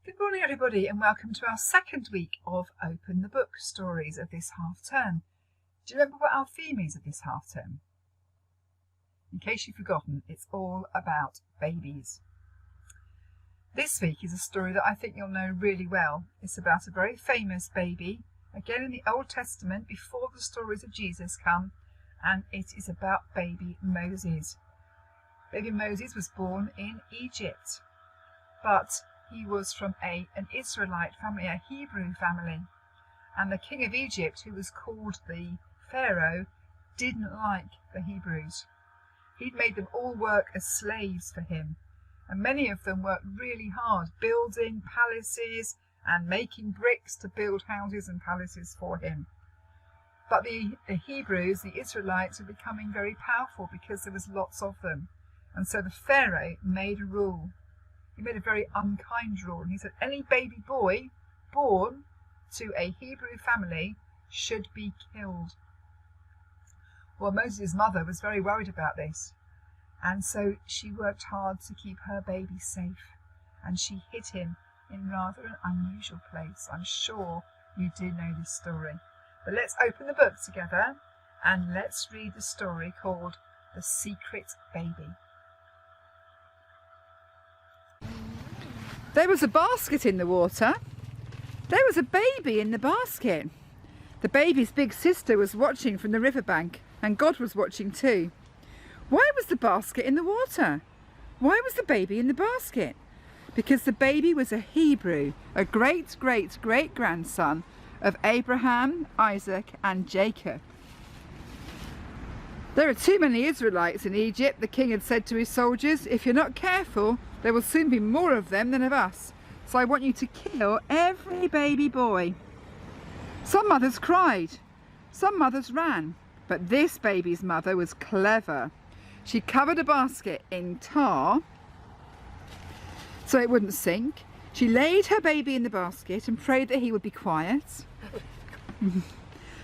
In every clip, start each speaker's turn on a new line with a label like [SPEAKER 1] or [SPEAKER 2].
[SPEAKER 1] Good morning everybody and welcome to our second week of Open the Book stories of this half term. Do you remember what our theme is of this half term? In case you've forgotten, it's all about babies. This week is a story that I think you'll know really well. It's about a very famous baby, again in the Old Testament before the stories of Jesus come, and it is about baby Moses. Baby Moses was born in Egypt, but he was from an Israelite family, a Hebrew family, and the king of Egypt, who was called the Pharaoh, didn't like the Hebrews. He'd made them all work as slaves for him, and many of them worked really hard, building palaces and making bricks to build houses and palaces for him. But the Hebrews, the Israelites, were becoming very powerful because there was lots of them, and so the Pharaoh made a rule. He made a very unkind rule, and he said any baby boy born to a Hebrew family should be killed. Well, Moses' mother was very worried about this, and so she worked hard to keep her baby safe, and she hid him in rather an unusual place. I'm sure you do know this story. But let's open the book together and let's read the story called The Secret Baby. There was a basket in the water. There was a baby in the basket. The baby's big sister was watching from the riverbank, and God was watching too. Why was the basket in the water? Why was the baby in the basket? Because the baby was a Hebrew, a great-great-great-grandson of Abraham, Isaac and Jacob. There are too many Israelites in Egypt, the king had said to his soldiers. If you're not careful, there will soon be more of them than of us. So I want you to kill every baby boy. Some mothers cried, some mothers ran, but this baby's mother was clever. She covered a basket in tar so it wouldn't sink. She laid her baby in the basket and prayed that he would be quiet.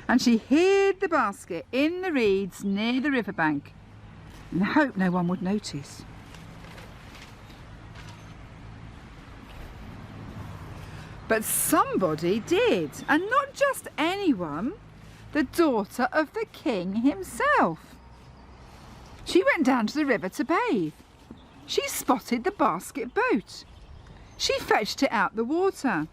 [SPEAKER 1] And she hid the basket in the reeds near the riverbank and hoped no one would notice. But somebody did, and not just anyone, the daughter of the king himself. She went down to the river to bathe. She spotted the basket boat. She fetched it out the water.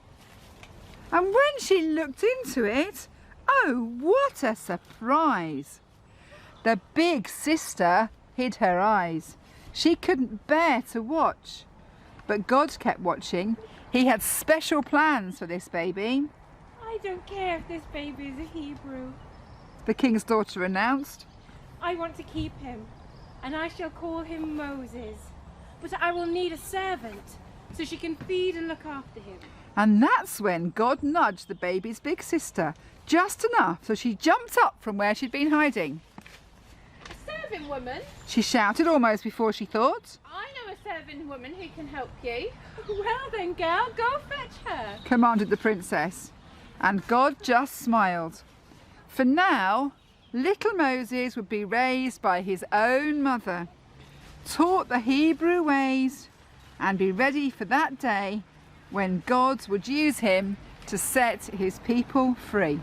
[SPEAKER 1] And when she looked into it, oh, what a surprise! The big sister hid her eyes. She couldn't bear to watch. But God kept watching. He had special plans for this baby.
[SPEAKER 2] I don't care if this baby is a Hebrew,
[SPEAKER 1] the king's daughter announced.
[SPEAKER 2] I want to keep him, and I shall call him Moses. But I will need a servant, so she can feed and look after him.
[SPEAKER 1] And that's when God nudged the baby's big sister, just enough so she jumped up from where she'd been hiding.
[SPEAKER 2] A serving woman?
[SPEAKER 1] She shouted almost before she thought.
[SPEAKER 2] I know a serving woman who can help you. Well then, girl, go fetch her,
[SPEAKER 1] commanded the princess. And God just smiled. For now, little Moses would be raised by his own mother, taught the Hebrew ways, and be ready for that day when God would use him to set his people free.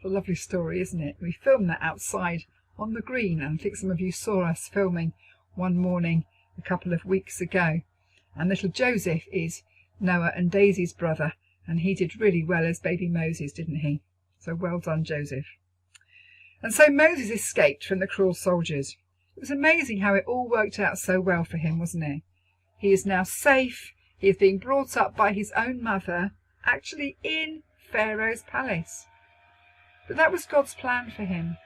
[SPEAKER 1] A lovely story, isn't it? We filmed that outside on the green, and I think some of you saw us filming one morning a couple of weeks ago. And little Joseph is Noah and Daisy's brother, and he did really well as baby Moses, didn't he? So well done, Joseph. And so Moses escaped from the cruel soldiers. It was amazing how it all worked out so well for him, wasn't it? He is now safe. He is being brought up by his own mother, actually in Pharaoh's palace. But that was God's plan for him.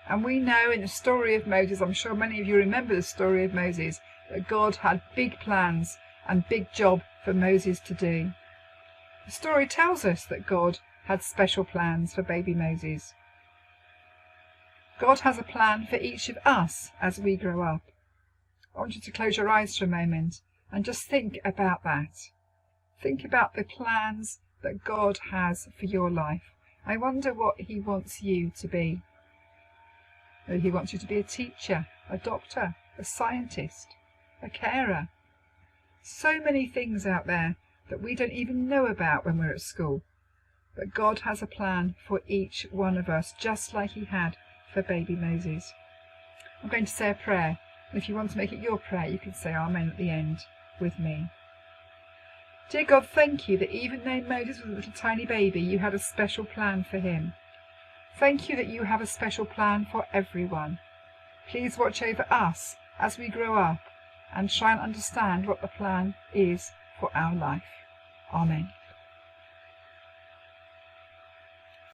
[SPEAKER 1] And we know in the story of Moses, I'm sure many of you remember the story of Moses, that God had big plans and big job for Moses to do. The story tells us that God had special plans for baby Moses. God has a plan for each of us as we grow up. I want you to close your eyes for a moment and just think about that. Think about the plans that God has for your life. I wonder what he wants you to be. Maybe he wants you to be a teacher, a doctor, a scientist, a carer, So many things out there that we don't even know about when we're at school. But God has a plan for each one of us, just like he had for baby Moses. I'm going to say a prayer, and if you want to make it your prayer, you can say Amen at the end with me. Dear God, thank you that even though Moses was a little tiny baby, you had a special plan for him. Thank you that you have a special plan for everyone. Please watch over us as we grow up and try and understand what the plan is for our life. Amen.